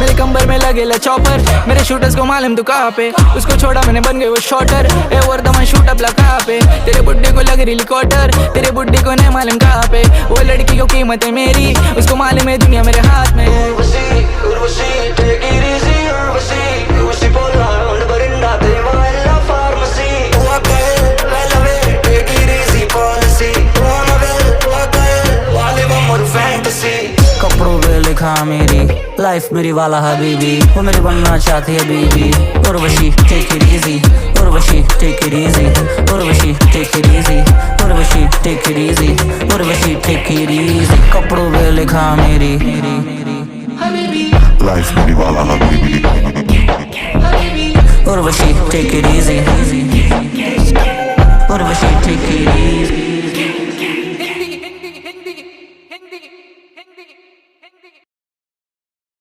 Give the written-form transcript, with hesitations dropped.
मेरे कंबर में लगे ले चॉपर, मेरे शूटर्स को मालूम तू कहाँ पे, उसको छोड़ा मैंने बन गए वो shooter, a over the one shoot up कहाँ पे, तेरे बुड्ढे को लग रही क्वार्टर, तेरे बुड्ढे को नहीं मालूम कहाँ पे, वो लड़की को कीमत है मेरी, उसको मालूम है दुनिया मेरे हाथ में। कपड़ों पे लिखा मेरी लाइफ मेरी वाला हबीबी, वो मेरी बनना चाहती है बीबी। Urvashi take it easy, Urvashi take it easy, Urvashi take it easy, Urvashi take it easy, Urvashi take it easy. कपड़ों पे लिखा मेरी लाइफ मेरी वाला हबीबी, Urvashi take it easy, Urvashi take it easy.